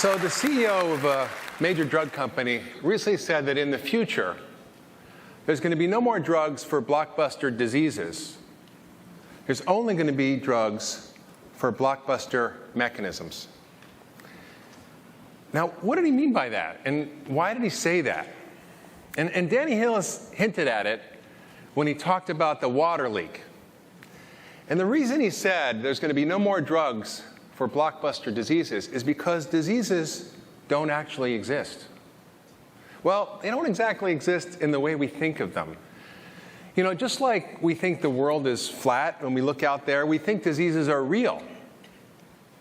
So the CEO of a major drug company recently said that in the future, there's going to be no more drugs for blockbuster diseases. There's only going to be drugs for blockbuster mechanisms. Now, what did he mean by that? And why did he say that? And Danny Hillis hinted at it when he talked about the water leak. And the reason he said there's going to be no more drugs for blockbuster diseases is because diseases don't actually exist. Well, they don't exactly exist in the way we think of them. You know, just like we think the world is flat when we look out there, we think diseases are real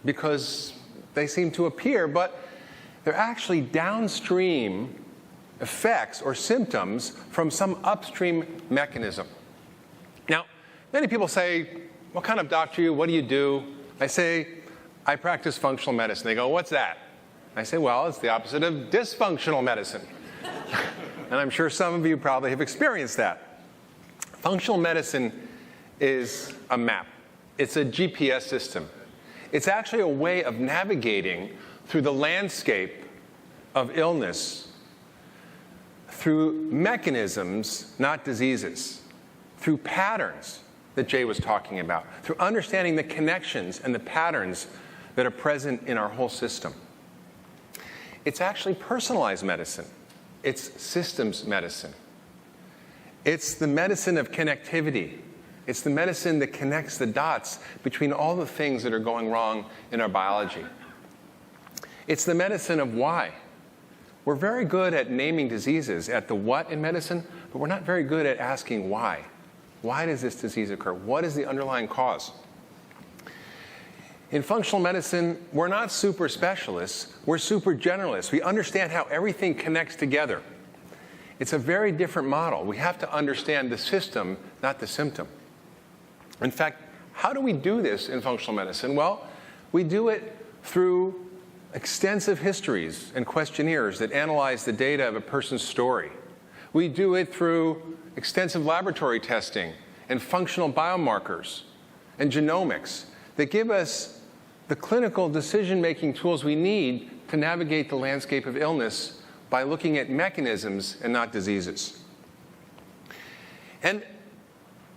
because they seem to appear, but they're actually downstream effects or symptoms from some upstream mechanism. Now, many people say, what kind of doctor are you? What do you do? I say, I practice functional medicine. They go, what's that? I say, well, it's the opposite of dysfunctional medicine. And I'm sure some of you probably have experienced that. Functional medicine is a map. It's a GPS system. It's actually a way of navigating through the landscape of illness through mechanisms, not diseases, through patterns that Jay was talking about, through understanding the connections and the patterns that are present in our whole system. It's actually personalized medicine. It's systems medicine. It's the medicine of connectivity. It's the medicine that connects the dots between all the things that are going wrong in our biology. It's the medicine of why. We're very good at naming diseases, at the what in medicine, but we're not very good at asking why. Why does this disease occur? What is the underlying cause? In functional medicine, we're not super specialists, we're super generalists. We understand how everything connects together. It's a very different model. We have to understand the system, not the symptom. In fact, how do we do this in functional medicine? Well, we do it through extensive histories and questionnaires that analyze the data of a person's story. We do it through extensive laboratory testing and functional biomarkers and genomics that give us the clinical decision-making tools we need to navigate the landscape of illness by looking at mechanisms and not diseases. And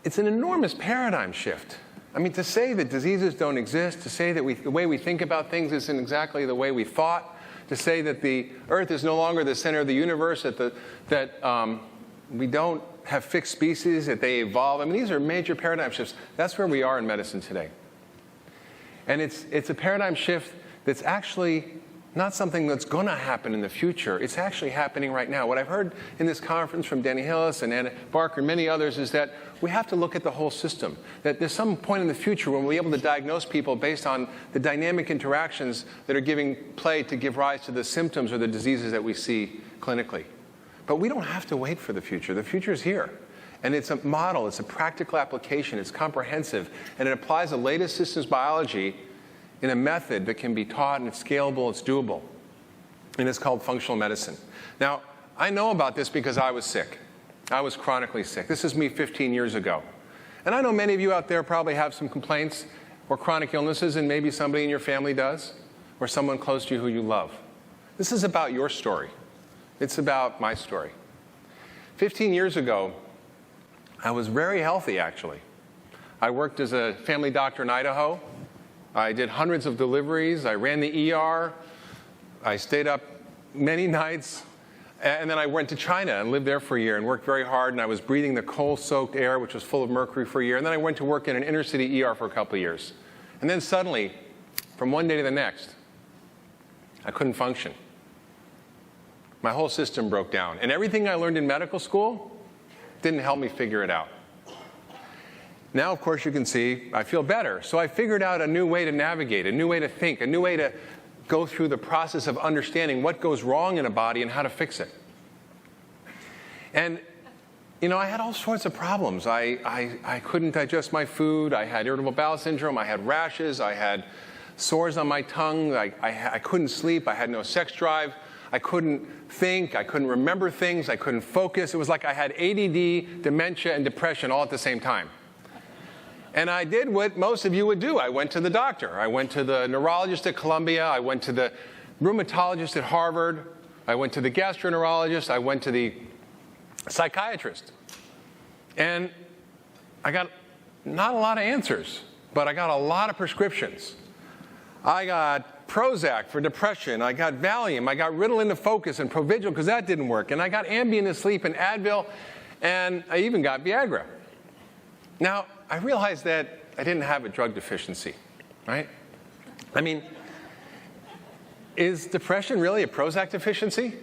it's an enormous paradigm shift. I mean, to say that diseases don't exist, to say that the way we think about things isn't exactly the way we thought, to say that the Earth is no longer the center of the universe, that we don't have fixed species, that they evolve. I mean, these are major paradigm shifts. That's where we are in medicine today. And it's a paradigm shift that's actually not something that's going to happen in the future. It's actually happening right now. What I've heard in this conference from Danny Hillis and Anna Barker and many others is that we have to look at the whole system. That there's some point in the future when we'll be able to diagnose people based on the dynamic interactions that are giving play to give rise to the symptoms or the diseases that we see clinically. But we don't have to wait for the future. The future is here. And it's a model, it's a practical application, it's comprehensive, and it applies the latest systems biology in a method that can be taught, and it's scalable, it's doable. And it's called functional medicine. Now, I know about this because I was sick. I was chronically sick. This is me 15 years ago. And I know many of you out there probably have some complaints or chronic illnesses, and maybe somebody in your family does, or someone close to you who you love. This is about your story. It's about my story. 15 years ago, I was very healthy, actually. I worked as a family doctor in Idaho. I did hundreds of deliveries. I ran the ER. I stayed up many nights. And then I went to China and lived there for a year and worked very hard. And I was breathing the coal-soaked air, which was full of mercury, for a year. And then I went to work in an inner-city ER for a couple of years. And then suddenly, from one day to the next, I couldn't function. My whole system broke down. And everything I learned in medical school didn't help me figure it out. Now, of course, you can see I feel better. So I figured out a new way to navigate, a new way to think, a new way to go through the process of understanding what goes wrong in a body and how to fix it. And, you know, I had all sorts of problems. I couldn't digest my food. I had irritable bowel syndrome. I had rashes. I had sores on my tongue. I couldn't sleep. I had no sex drive. I couldn't think. I couldn't remember things. I couldn't focus. It was like I had ADD, dementia, and depression all at the same time. And I did what most of you would do. I went to the doctor. I went to the neurologist at Columbia. I went to the rheumatologist at Harvard. I went to the gastroenterologist. I went to the psychiatrist. And I got not a lot of answers, but I got a lot of prescriptions. I got Prozac for depression. I got Valium. I got Ritalin to focus and Provigil because that didn't work. And I got Ambien to sleep and Advil. And I even got Viagra. Now, I realized that I didn't have a drug deficiency, right? I mean, is depression really a Prozac deficiency?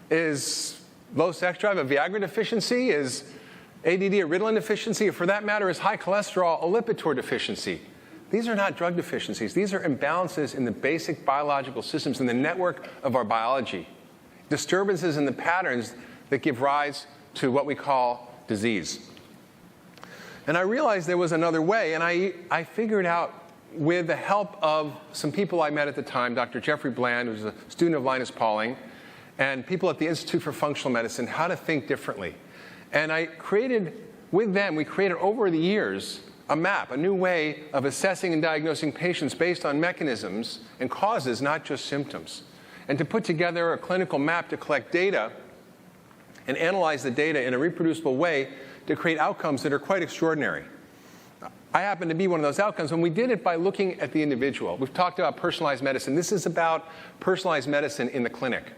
Is low sex drive a Viagra deficiency? Is ADD a Ritalin deficiency? Or for that matter, is high cholesterol a Lipitor deficiency? These are not drug deficiencies. These are imbalances in the basic biological systems, in the network of our biology. Disturbances in the patterns that give rise to what we call disease. And I realized there was another way, and I figured out, with the help of some people I met at the time, Dr. Jeffrey Bland, who's a student of Linus Pauling, and people at the Institute for Functional Medicine, how to think differently. And I created, with them, we created over the years a map, a new way of assessing and diagnosing patients based on mechanisms and causes, not just symptoms. And to put together a clinical map to collect data and analyze the data in a reproducible way to create outcomes that are quite extraordinary. I happen to be one of those outcomes, and we did it by looking at the individual. We've talked about personalized medicine. This is about personalized medicine in the clinic.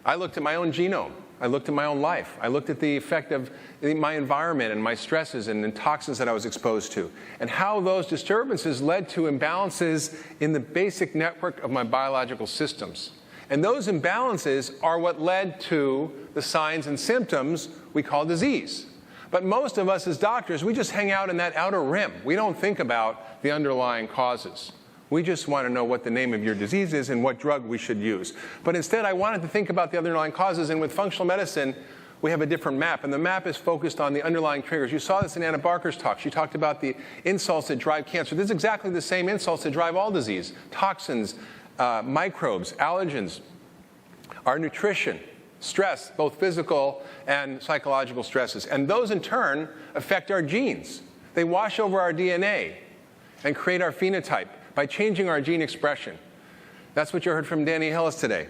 I looked at my own genome. I looked at my own life. I looked at the effect of my environment and my stresses and toxins that I was exposed to, and how those disturbances led to imbalances in the basic network of my biological systems. And those imbalances are what led to the signs and symptoms we call disease. But most of us as doctors, we just hang out in that outer rim. We don't think about the underlying causes. We just want to know what the name of your disease is and what drug we should use. But instead, I wanted to think about the underlying causes, and with functional medicine, we have a different map. And the map is focused on the underlying triggers. You saw this in Anna Barker's talk. She talked about the insults that drive cancer. This is exactly the same insults that drive all disease. Toxins, microbes, allergens, our nutrition, stress, both physical and psychological stresses. And those, in turn, affect our genes. They wash over our DNA and create our phenotype by changing our gene expression. That's what you heard from Danny Hillis today.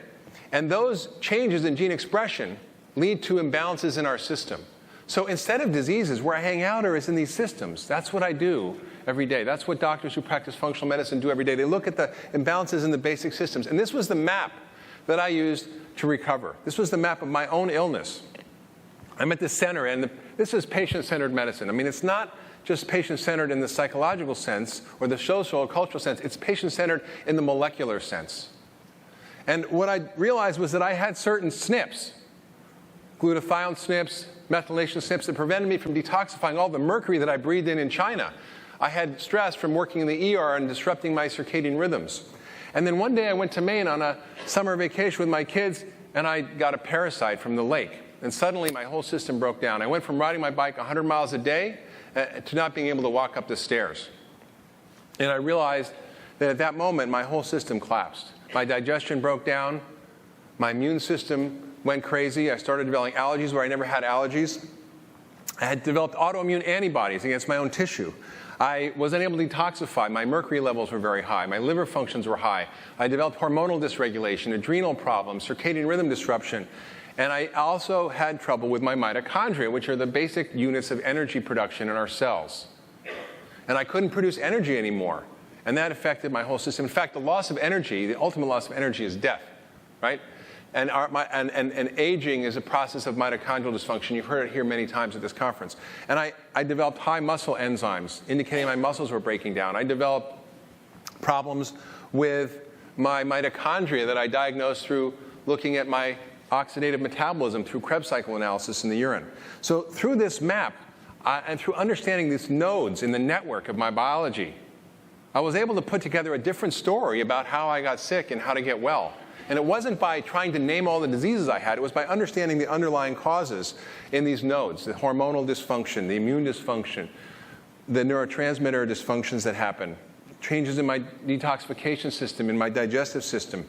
And those changes in gene expression lead to imbalances in our system. So instead of diseases, where I hang out is in these systems. That's what I do every day. That's what doctors who practice functional medicine do every day. They look at the imbalances in the basic systems. And this was the map that I used to recover. This was the map of my own illness. I'm at the center, and this is patient-centered medicine. I mean, it's not just patient-centered in the psychological sense or the social or cultural sense. It's patient-centered in the molecular sense. And what I realized was that I had certain SNPs, glutathione SNPs, methylation SNPs, that prevented me from detoxifying all the mercury that I breathed in China. I had stress from working in the ER and disrupting my circadian rhythms. And then one day I went to Maine on a summer vacation with my kids, and I got a parasite from the lake. And suddenly my whole system broke down. I went from riding my bike 100 miles a day to not being able to walk up the stairs. And I realized that at that moment, my whole system collapsed. My digestion broke down. My immune system went crazy. I started developing allergies where I never had allergies. I had developed autoimmune antibodies against my own tissue. I was unable to detoxify. My mercury levels were very high. My liver functions were high. I developed hormonal dysregulation, adrenal problems, circadian rhythm disruption. And I also had trouble with my mitochondria, which are the basic units of energy production in our cells. And I couldn't produce energy anymore. And that affected my whole system. In fact, the loss of energy, the ultimate loss of energy, is death, right? And aging is a process of mitochondrial dysfunction. You've heard it here many times at this conference. And I developed high muscle enzymes, indicating my muscles were breaking down. I developed problems with my mitochondria that I diagnosed through looking at my oxidative metabolism through Krebs cycle analysis in the urine. So through this map, and through understanding these nodes in the network of my biology, I was able to put together a different story about how I got sick and how to get well. And it wasn't by trying to name all the diseases I had. It was by understanding the underlying causes in these nodes, the hormonal dysfunction, the immune dysfunction, the neurotransmitter dysfunctions that happen, changes in my detoxification system, in my digestive system.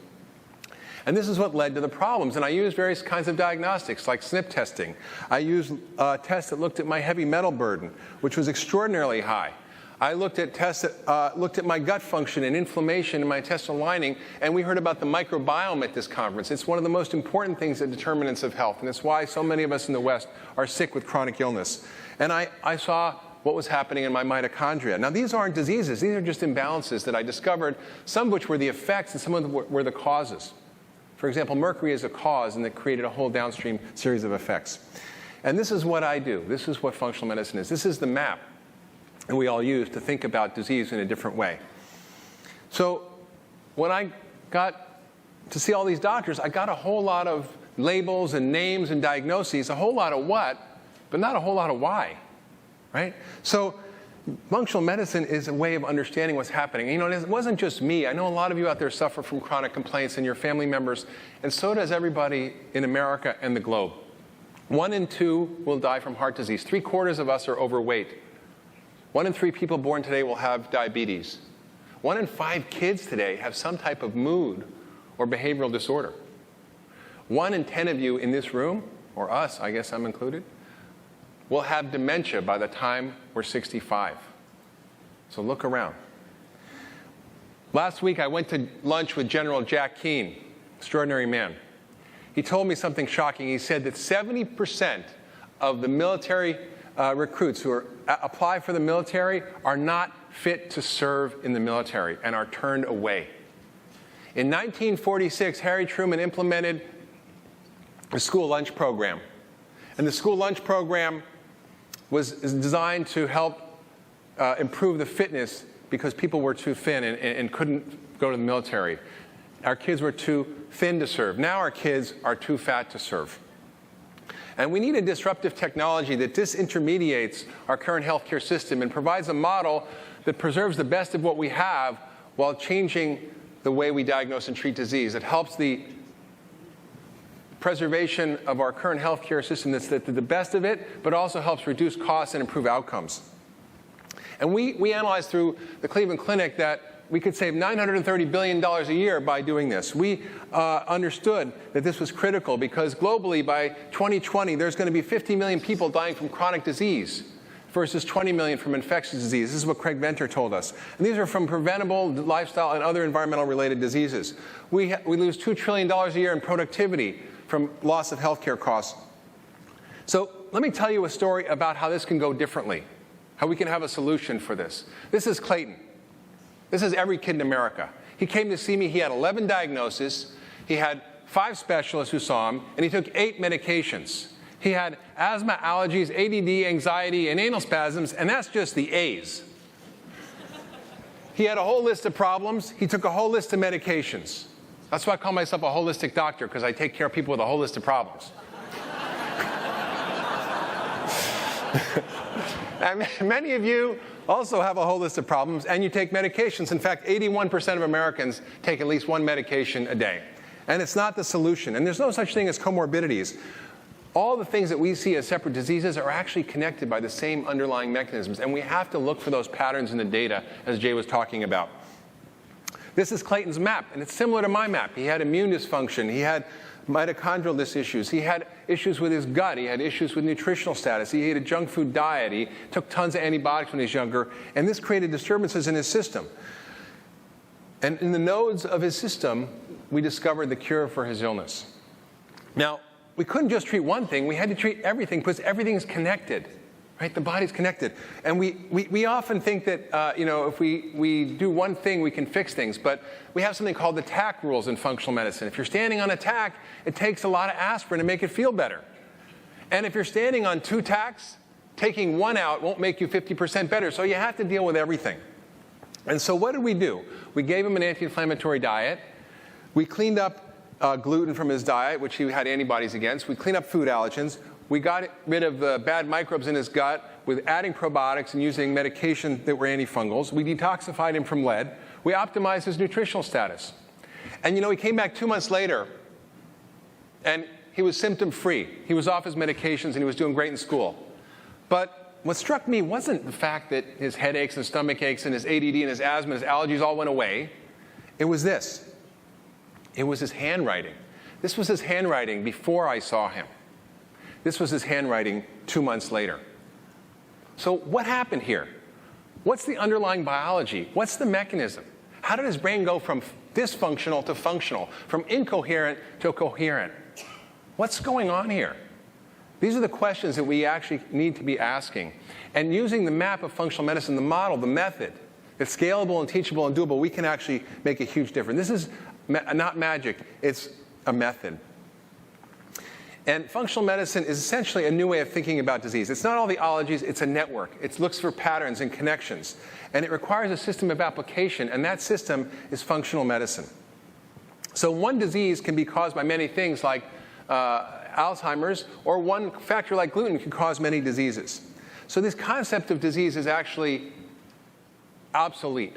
And this is what led to the problems. And I used various kinds of diagnostics, like SNP testing. I used tests that looked at my heavy metal burden, which was extraordinarily high. I looked at my gut function and inflammation in my intestinal lining, and we heard about the microbiome at this conference. It's one of the most important things that determinants of health, and it's why so many of us in the West are sick with chronic illness. And I saw what was happening in my mitochondria. Now, these aren't diseases. These are just imbalances that I discovered, some of which were the effects and some of them were the causes. For example, mercury is a cause, and that created a whole downstream series of effects. And this is what I do. This is what functional medicine is. This is the map that we all use to think about disease in a different way. So when I got to see all these doctors, I got a whole lot of labels and names and diagnoses, a whole lot of what, but not a whole lot of why, right? So functional medicine is a way of understanding what's happening. You know, it wasn't just me. I know a lot of you out there suffer from chronic complaints and your family members, and so does everybody in America and the globe. 1 in 2 will die from heart disease. 3/4 of us are overweight. 1 in 3 people born today will have diabetes. 1 in 5 kids today have some type of mood or behavioral disorder. 1 in 10 of you in this room, or us, I guess I'm included, will have dementia by the time we're 65. So look around. Last week I went to lunch with General Jack Keane, extraordinary man. He told me something shocking. He said that 70% of the military recruits who apply for the military are not fit to serve in the military and are turned away. In 1946, Harry Truman implemented a school lunch program. And the school lunch program was designed to help improve the fitness because people were too thin and couldn't go to the military. Our kids were too thin to serve. Now our kids are too fat to serve. And we need a disruptive technology that disintermediates our current healthcare system and provides a model that preserves the best of what we have while changing the way we diagnose and treat disease. It helps the preservation of our current healthcare system that's the best of it, but also helps reduce costs and improve outcomes. And we analyzed through the Cleveland Clinic that we could save $930 billion a year by doing this. We understood that this was critical because globally by 2020, there's going to be 50 million people dying from chronic disease versus 20 million from infectious disease. This is what Craig Venter told us. And these are from preventable lifestyle and other environmental-related diseases. We lose $2 trillion a year in productivity from loss of healthcare costs. So let me tell you a story about how this can go differently, how we can have a solution for this. This is Clayton. This is every kid in America. He came to see me. He had 11 diagnoses. He had 5 specialists who saw him, and he took 8 medications. He had asthma, allergies, ADD, anxiety, and anal spasms, and that's just the A's. He had a whole list of problems. He took a whole list of medications. That's why I call myself a holistic doctor, because I take care of people with a whole list of problems. And many of you also have a whole list of problems, and you take medications. In fact, 81% of Americans take at least 1 medication a day. And it's not the solution. And there's no such thing as comorbidities. All the things that we see as separate diseases are actually connected by the same underlying mechanisms. And we have to look for those patterns in the data, as Jay was talking about. This is Clayton's map, and it's similar to my map. He had immune dysfunction. He had mitochondrial issues. He had issues with his gut. He had issues with nutritional status. He ate a junk food diet. He took tons of antibiotics when he was younger. And this created disturbances in his system. And in the nodes of his system, we discovered the cure for his illness. Now, we couldn't just treat one thing. We had to treat everything because everything's connected. Right? The body's connected. And we often think that if we do one thing, we can fix things. But we have something called the TAC rules in functional medicine. If you're standing on a TAC, it takes a lot of aspirin to make it feel better. And if you're standing on 2 TACs, taking 1 out won't make you 50% better. So you have to deal with everything. And so what did we do? We gave him an anti-inflammatory diet. We cleaned up gluten from his diet, which he had antibodies against. We cleaned up food allergens. We got rid of the bad microbes in his gut with adding probiotics and using medication that were antifungals. We detoxified him from lead. We optimized his nutritional status. And he came back 2 months later, and he was symptom-free. He was off his medications, and he was doing great in school. But what struck me wasn't the fact that his headaches and stomach aches and his ADD and his asthma and his allergies all went away. It was this. It was his handwriting. This was his handwriting before I saw him. This was his handwriting 2 months later. So what happened here? What's the underlying biology? What's the mechanism? How did his brain go from dysfunctional to functional, from incoherent to coherent? What's going on here? These are the questions that we actually need to be asking. And using the map of functional medicine, the model, the method, it's scalable and teachable and doable, we can actually make a huge difference. This is not magic, it's a method. And functional medicine is essentially a new way of thinking about disease. It's not all the ologies, it's a network. It looks for patterns and connections. And it requires a system of application, and that system is functional medicine. So one disease can be caused by many things like Alzheimer's, or one factor like gluten can cause many diseases. So this concept of disease is actually obsolete.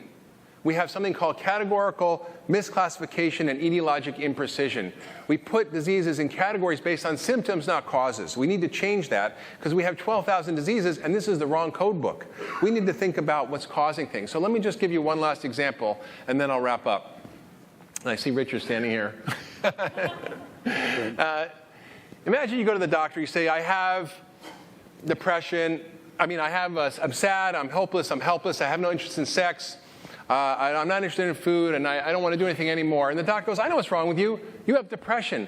We have something called categorical misclassification and etiologic imprecision. We put diseases in categories based on symptoms, not causes. We need to change that because we have 12,000 diseases, and this is the wrong code book. We need to think about what's causing things. So let me just give you one last example, and then I'll wrap up. And I see Richard standing here. Imagine you go to the doctor, you say, I have depression. I'm sad, I'm hopeless, I'm helpless, I have no interest in sex. I'm not interested in food, and I don't want to do anything anymore. And the doctor goes, I know what's wrong with you. You have depression.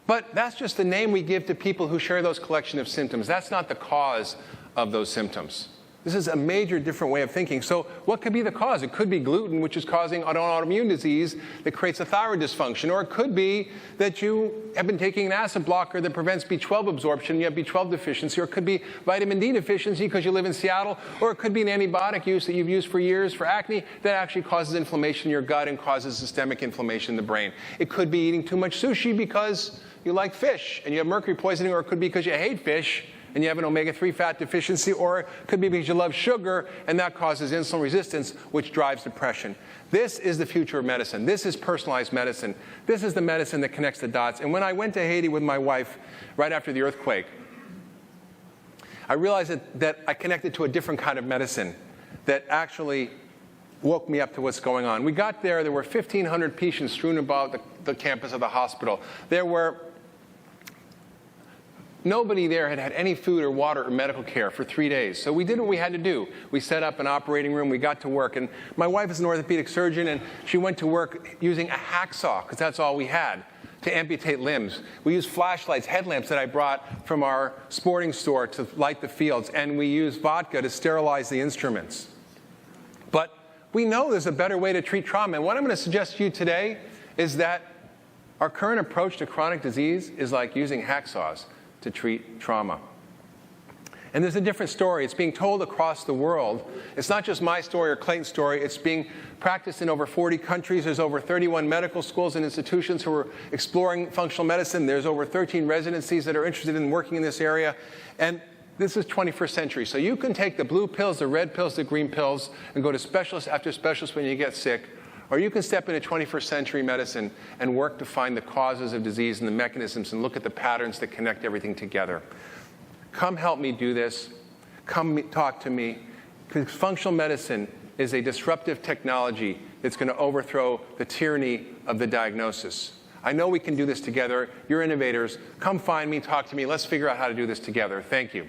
But that's just the name we give to people who share those collection of symptoms. That's not the cause of those symptoms. This is a major different way of thinking. So what could be the cause? It could be gluten, which is causing an autoimmune disease that creates a thyroid dysfunction. Or it could be that you have been taking an acid blocker that prevents B12 absorption, you have B12 deficiency. Or it could be vitamin D deficiency because you live in Seattle. Or it could be an antibiotic use that you've used for years for acne that actually causes inflammation in your gut and causes systemic inflammation in the brain. It could be eating too much sushi because you like fish and you have mercury poisoning. Or it could be because you hate fish and you have an omega-3 fat deficiency, or it could be because you love sugar, and that causes insulin resistance, which drives depression. This is the future of medicine. This is personalized medicine. This is the medicine that connects the dots. And when I went to Haiti with my wife right after the earthquake, I realized that I connected to a different kind of medicine that actually woke me up to what's going on. We got there were 1,500 patients strewn about the campus of the hospital. Nobody there had had any food or water or medical care for 3 days. So we did what we had to do. We set up an operating room. We got to work. And my wife is an orthopedic surgeon, and she went to work using a hacksaw, because that's all we had, to amputate limbs. We used flashlights, headlamps that I brought from our sporting store to light the fields. And we used vodka to sterilize the instruments. But we know there's a better way to treat trauma. And what I'm going to suggest to you today is that our current approach to chronic disease is like using hacksaws to treat trauma. And there's a different story. It's being told across the world. It's not just my story or Clayton's story. It's being practiced in over 40 countries. There's over 31 medical schools and institutions who are exploring functional medicine. There's over 13 residencies that are interested in working in this area. And this is 21st century. So you can take the blue pills, the red pills, the green pills, and go to specialist after specialist when you get sick. Or you can step into 21st century medicine and work to find the causes of disease and the mechanisms and look at the patterns that connect everything together. Come help me do this. Come talk to me. Because functional medicine is a disruptive technology that's going to overthrow the tyranny of the diagnosis. I know we can do this together. You're innovators. Come find me, talk to me. Let's figure out how to do this together. Thank you.